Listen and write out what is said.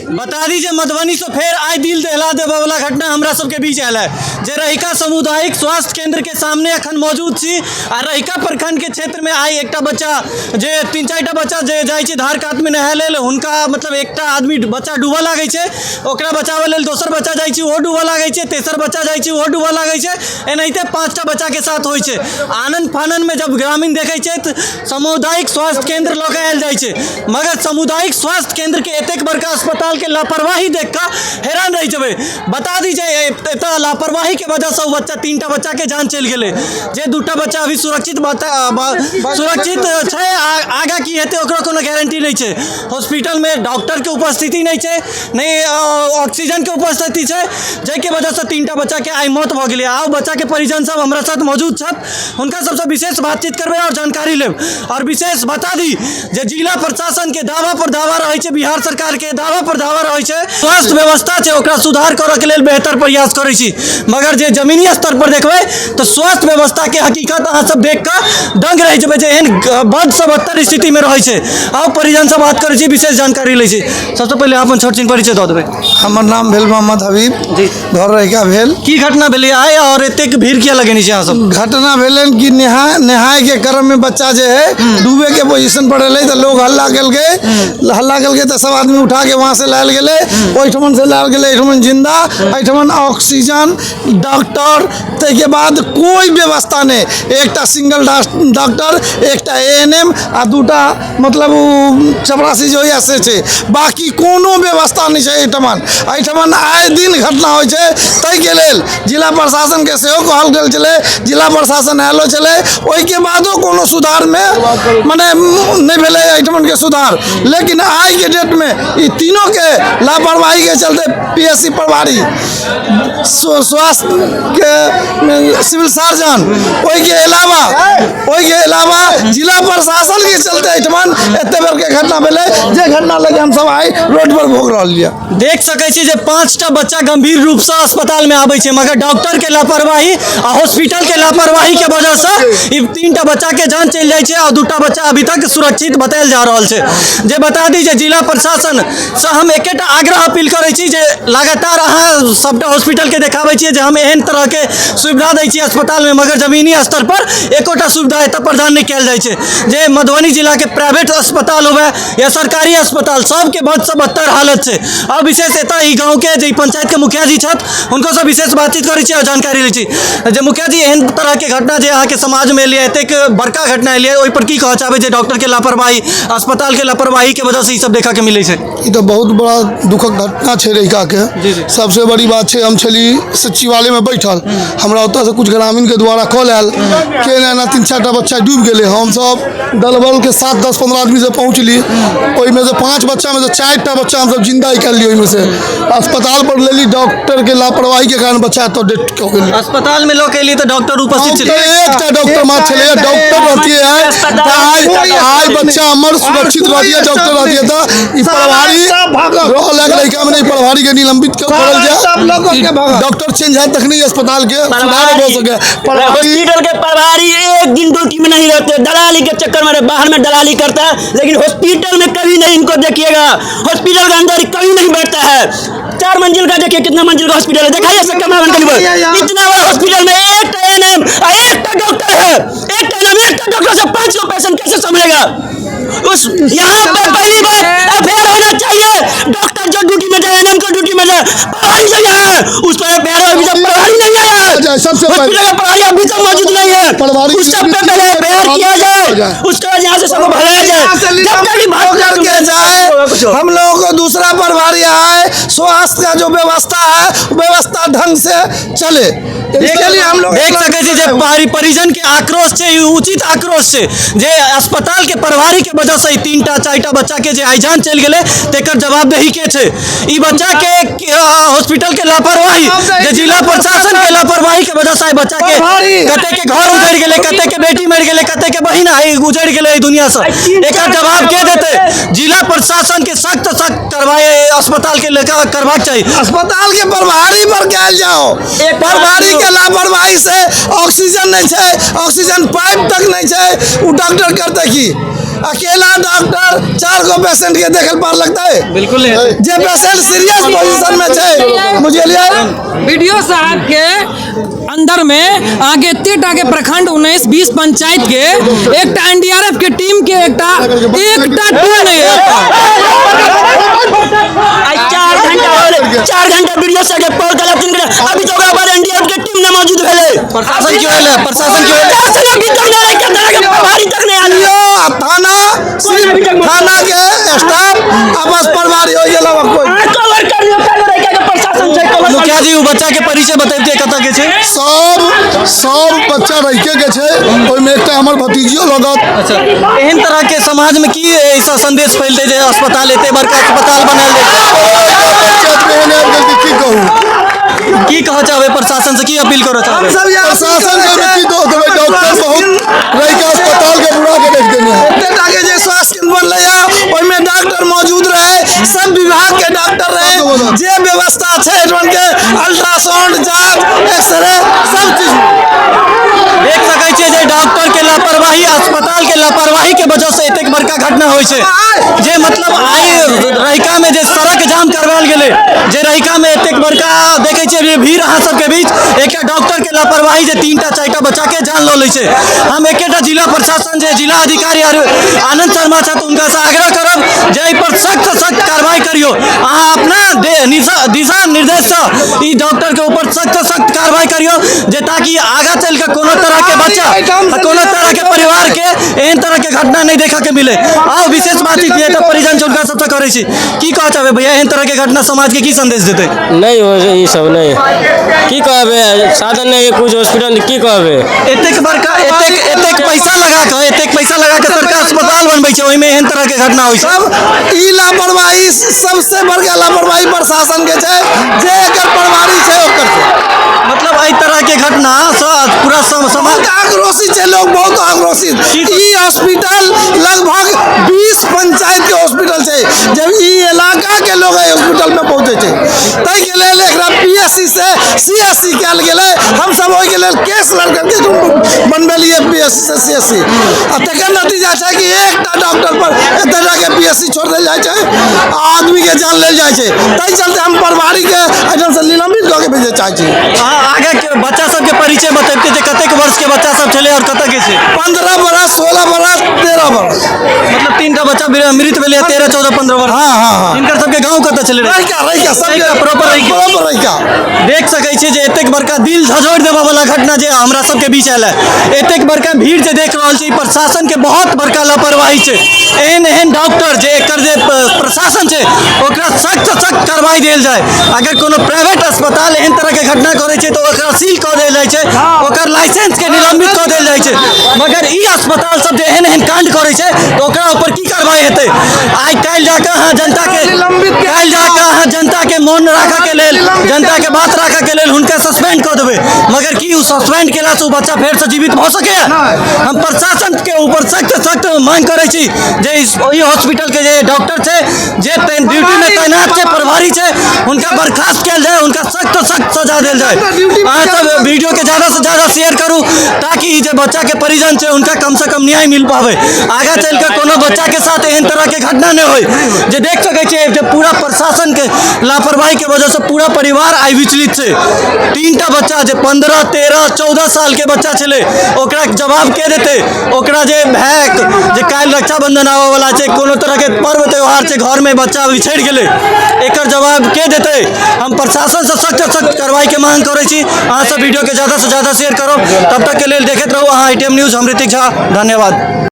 बता दीजिए मधुबनी से फिर आए दिल दहला देवे वाला घटना हमरा सबके बीच आयल है। जे रहिका सामुदायिक स्वास्थ्य केंद्र के सामने अखन मौजूद छी आ रहिका प्रखंड के क्षेत्र में आई एकटा बच्चा जे 3-4टा बच्चा जे जाइ छै धार कात में नहाय लेल, हुनका मतलब एकटा आदमी बच्चा डूबऽ लागे छै, ओकरा बचावे लेल दोसर बच्चा जाइ छै ओहो डूबऽ लागे छै, तेसर बच्चा जाइ छै ओहो डूबऽ लागे छै, एनाहिते 5टा बच्चा के साथ होइ छै। आनन फानन में जब ग्रामीण देखे छै त सामुदायिक स्वास्थ्य केंद्र लऽ के आयल जाइ छै, मगर सामुदायिक स्वास्थ्य केंद्र के एतेक बड़का अस्पताल के लापरवाही देख कर हैरान रह जेबे। बता दीजिए एतऽ लापरवाही के वजह से बच्चा 3टा बच्चा के जान चल गेले, जे 2टा बच्चा अभी सुरक्षित छै, आगा की हेतै ओकरो कोनो गारंटी नहीं छै। हॉस्पिटल में डॉक्टर के उपस्थिति नहीं छै, नहीं ऑक्सीजन के उपस्थिति छै, जाहिके वजह से 3टा बच्चा के आई मौत भऽ गेलै। आओ बच्चा के परिजन सब हमरा साथ मौजूद छथि, हुनका सबसे विशेष बातचीत करबै और जानकारी लेब। और विशेष बता दी जे जिला प्रशासन के दावा पर दावा रहे छै, बिहार सरकार के दावा पर दावा रहे छै, स्वास्थ्य व्यवस्था छै ओकरा सुधार करऽ के लेल बेहतर प्रयास करै छी, मगर जे जमीनी स्तर पर देखबै तो स्वास्थ्य व्यवस्था के हकीकत अहाँ सब देख कऽ दंग रह जेबै जे एहन बद से बदतर स्थिति में रहे छै। आओ परिजन से बात करै छी, विशेष जानकारी लै छी। सबसे पहले अपन छोट छिन परिचय दऽ देबै। हमर नाम भेल मोहम्मद हबीब जी, घर रहिका भेल। की घटना भेलै आइ और एतेक भीड़ किया लगेने छै अहाँ सब? घटना भेलन कि नहाय के क्रम में बच्चा जे है डूबे के पोजीशन पर रहे तो लोग हल्ला केलके तो सब आदमी उठा के वहाँ से लायल गेले, ओहिठमन से लायल गेले एहिठमन जिंदा, एहिठमन ऑक्सीजन डॉक्टर, ताहिके बाद कोई व्यवस्था नहीं, एकटा सिंगल डॉक्टर, एकटा ANM आ 2टा मतलब चपरासी जो है से छै, बाकी कोनो व्यवस्था नहीं है। एहिठमन आए दिन घटना होइ छै, ताहिके लेल जिला प्रशासन के सेहो कहल गेल छलै, जिला प्रशासन आयलो छलै, ओहिके बादो कोनो सुधार में मने नहीं भेलै एहिठमन के सुधार। लेकिन आइ के डेट में ई तीनों के लापरवाही के चलते PSC प्रभारी, स्वास्थ्य के सिविल सर्जन, ओहि के अलावा जिला प्रशासन के चलते एहिठमन एते बेर के घटना भेलै, जे घटना लगे हम सब आई रोड पर भोग रहल लिया। देख सकै छी जे 5टा बच्चा गंभीर रूप से अस्पताल में आबै छै, मगर डॉक्टर के लापरवाही आ हॉस्पिटल के लापरवाही के वजह से ई 3टा बच्चा के जान चल जाय छै और 2टा बच्चा अभी तक सुरक्षित बतायल जा रहल छै। जे बता दी जे जिला प्रशासन से हम एकेटा आग्रह अपील करै छी जे लगातार अहाँ सबटा हॉस्पिटल के देखाबै छियै जे हम एहन तरह के सुविधा दै छी अस्पताल में, मगर जमीनी स्तर पर एकोटा सुविधा एतऽ प्रदान नहीं कयल जाइ छै। जे मधुबनी जिला के प्राइवेट अस्पताल होवे या सरकारी अस्पताल, सबके बद से बदतर हालत छै। और विशेष एतऽ ई गाँव के जे पंचायत के मुखिया जी छथि हुनको से विशेष बातचीत करै छी और जानकारी लै छी। जे मुखिया जी एहन तरह के घटना जे अहाँके समाज में एलियै, एतेक बड़का घटना एलियै, ओहि पर की कहऽ चाहबै जे डॉक्टर के लापरवाही, अस्पताल के लापरवाही के वजह से ई सब देखा के मिलै छै? ई तो बहुत बड़ा दुखक घटना छै रहिका के। सबसे बड़ी बात छै, हम छली सचिवालय में बैठल, हमरा ओतऽ से कुछ ग्रामीण के द्वारा कॉल आयल के ना 3-4टा बच्चा डूब गेले। हम सब दल बल के साथ 10-15 आदमी से पहुँचली, ओहि में से 5 बच्चा में से 4टा बच्चा हम सब जिंदा निकाल लिया, में से अस्पताल पर लेली, डॉक्टर के लापरवाही के कारण बच्चा तो डेथ हो गेल। अस्पताल में लोग के लिए तो डॉक्टर उपस्थित छलै, एकटा डॉक्टर मात्र छलै, डॉक्टर रहती है आज बच्चा हमर सुरक्षित रहती है, डॉक्टर रहती है तो ई प्रभारी लड़का में प्रभारी के निलंबित करल जाए, डॉक्टर चेंज है तखनी अस्पताल के सुधार हो सके। हॉस्पिटल के प्रभारी एक दिन ड्यूटी में नहीं रहते, दलाली के चक्कर में बाहर में दलाली करता है, लेकिन हॉस्पिटल में कभी नहीं इनको देखिएगा, हॉस्पिटल के अंदर कभी नहीं बैठता है। 4 मंजिल का देखिए, कितना मंजिल का हॉस्पिटल है, दिखाइए सब कैमरा बंद करिए। इतना बड़ा हॉस्पिटल में एक ANM एक डॉक्टर है, एक ANM एक डॉक्टर से 500 पेशेंट कैसे संभलेगा? उस यहाँ पर पहली बार FIR होना चाहिए, डॉक्टर जो ड्यूटी में जाए, ANM को ड्यूटी में जाए, प्रभारी जो है उस पर FIR अभी तक प्रभारी नहीं आया, सबसे हॉस्पिटल का प्रभारी अभी तक मौजूद नहीं है, उस सब पे पहले FIR किया जाए, उसके बाद यहाँ से सबको भगाया जाए, जब तक बात करके जाए। हम लोगों को दूसरा प्रभारी आए, स्वास्थ्य का जो व्यवस्था है व्यवस्था ढंग से चले, इसके लिए हम लोग देख सकै छी जे परिजन के आक्रोश छै, उचित आक्रोश छै जे अस्पताल के प्रभारी के वजह से 3-4टा बच्चा के जे आई जान चल गेले, तेकर जवाबदेही के छै? ई बच्चा के हॉस्पिटल के लापरवाही, जे जिला प्रशासन के लापरवाही के वजह से बच्चा के कते के घर उजड़ गेले, कते के बेटी मर गेले, कते के बहिन आई उजड़ गेले ई दुनिया से, एकर जवाब के देते? जिला प्रशासन के सख्त करवाए, अस्पताल के लेकर करवाक चाहिए। अस्पताल के प्रभारी पर कयल जाओ, प्रभारी के लापरवाही से ऑक्सीजन नहीं है, ऑक्सीजन पाइप तक नहीं है, वो डॉक्टर करते की अकेला डॉक्टर 4 गो पेशेंट के देखल पार लगता है बिल्कुल नहीं। जे पेशेंट सीरियस पोजीशन में छे मुझे लिए वीडियो साहब के अंदर में आगे तेटा के प्रखंड 19-20 पंचायत के एक एनडीआरएफ के टीम के एक टीम नहीं है। 4 घंटा वीडियो से के पोल कलेक्शन करे अभी तो ओकरा बाद एनडीआरएफ के टीम न मौजूद भेले। प्रशासन क्यों है? प्रशासन क्यों है? अभी तक नहीं के तरह के प्रभारी तक नहीं आली। थाना सिर्फ थाना के स्टाफ आपस प्रभारी हो गेला कोई कवर करियो कवर के प्रशासन से कवर। मुखिया जी वो बच्चा के परिचय बताइए कतऽ के छै? सब बच्चा रहिके के छै ओइमे एकटा हमर भतीजियो लगत। अच्छा एहन तरह के समाज में की ऐसा संदेश फैलते जे अस्पताल एते बड़का अस्पताल बनाल की कहू की कह चाहबे प्रशासन से की अपील करो चाहबे? सब यहाँ प्रशासन के बेटी दो देबै डॉक्टर बहुत रहिके अस्पताल के बुरा के देख देने है। तेटा के जे स्वास्थ्य केंद्र बनले है ओइमे डॉक्टर मौजूद रहे सब विभाग के डॉक्टर रहे जे व्यवस्था छै एठन के अल्ट्रासाउंड जांच एक्सरे सब चीज देख सकै छियै जे डॉक्टर के लापरवाही अस्पताल के लापरवाही के वजह से एतेक बड़का घटना होइ छै जे मतलब आइ रहिका में जे सड़क जाम करवाल गेलै जे रहिका में एतेक बड़का देखे छियै भीड़ अहाँ सबके बीच एकटा डॉक्टर के लापरवाही जे 3टा 4टा बच्चा के जान लऽ लै छै। हम एकेटा जिला प्रशासन जे जिला अधिकारी आनंद शर्मा छथि हुनका से आग्रह करब जे एहि पर सख्त कार्रवाई करियो। अहाँ अपना दिशा निर्देश से ई डॉक्टर के ऊपर सख्त कार्रवाई करियो जे ताकि आगा चल के कोनो तरह के बच्चा कोनो तरह के परिवार के एहन तरह के घटना नहीं देखा के मिले। आओ विशेष बातचीत ये तो परिजन हुनका सबसे करे छी की कह चाहबे भैया एहन तरह के घटना समाज के की संदेश देते? नहीं हो ये सब नहीं की कहबे साधन नहीं कुछ हॉस्पिटल की कहबे एतेक बड़का एतेक पैसा लगा के सरकार अस्पताल बनबै छै ओइमे एहन तरह के घटना होइ छै। सब ई लापरवाही सबसे बड़का लापरवाही प्रशासन के छै जे एकर प्रभारी छै ओकर छै। मतलब एहि तरह के घटना से पूरा समाज बहुत आक्रोशित छै लोग बहुत आक्रोशित। ई हॉस्पिटल लगभग 20 पंचायत के हॉस्पिटल छै जब ई इलाका के लोग एहि हॉस्पिटल में पहुंचे छै तै के लेल एकरा पीएससी से सीएससी कयल गेलै। हम सब ओइ के लेल केस लड़ करके बनबेलिए पीएससी से सीएससी आ तकर नतीजा छै कि एकटा डॉक्टर पर एते जाके पीएससी छोड़ देल जाइ छै आदमी के जान लेल जाइ छै। तै चलते हम प्रभारी के एजन से निलंबित कऽ के भेजे चाहै छी। आगे के बच्चा सब के परिचय बताइए जे कतेक वर्ष के बच्चा सब छले और कतऽ के छै? 15 बरस 16 बरस 13 बरस मतलब 3टा बच्चा मृत भेलै 13 14 15 वर्ष। हाँ। इनकर सबके गांव कतऽ छले रहिका सब प्रॉपर रहिका देख सकै छियै जे एतेक बड़का दिल झंझोड़ि देबऽ वाला घटना जे हमरा सबके बीच आयल है। एतेक बड़का भीड़ जे देख रहल छी प्रशासन के बहुत बड़का लापरवाही छै। एहन डॉक्टर जे एकर जे प्रशासन छै ओकरा सख्त कार्रवाई देल जाय। अगर कोनो प्राइवेट अस्पताल एहन तरह के घटना करे छै तो ओकरा सील कऽ देल जाइ छै ओकर लाइसेंस के निलंबित कऽ देल जाइ छै। मगर ई अस्पताल सब जे एहन कांड करे छै तो ओकरा ऊपर की कार्रवाई हेतै? आइ काल्हि जाके अहाँ जनता के मन राखऽ के लेल जनता के बात राखऽ के लेल हुनका सस्पेंड कऽ देबै मगर की उ सस्पेंड केला से बच्चा फेर से जीवित भऽ सकैया? हम प्रशासन के ऊपर सख्त मांग करे छी जे ई हॉस्पिटल के जे डॉक्टर छै जे ड्यूटी में तैनात छै प्रभारी छै हुनका बर्खास्त कयल जाय हुनका सख्त सजा देल जाय। अहाँ सब वीडियो के ज्यादा से ज्यादा शेयर करू ताकि ई जे बच्चा के परिजन छै उनका कम से कम न्याय मिल पावे। आगा चल के कोनो बच्चा के साथ एहन तरह के घटना नहीं होय। जे देख सकै छियै जे पूरा प्रशासन के लापरवाही के वजह से पूरा परिवार आइ विचलित छै। 3टा बच्चा जे 15 13 14 साल के बच्चा छले ओकरा जवाब के देते? ओकरा जे भैक जे काल्हि रक्षाबंधन आवे वाला छै कोनो तरह के पर्व त्योहार छै घर में बच्चा बिछड़ गेले एकर जवाब के देते? हम प्रशासन से सख्त कार्रवाई के मांग करे छी। अहाँ सब वीडियो के ज्यादा से ज्यादा शेयर करो। तब तक के लिए देखते रहो अहाँ ITM न्यूज। हम ऋतिक झा धन्यवाद।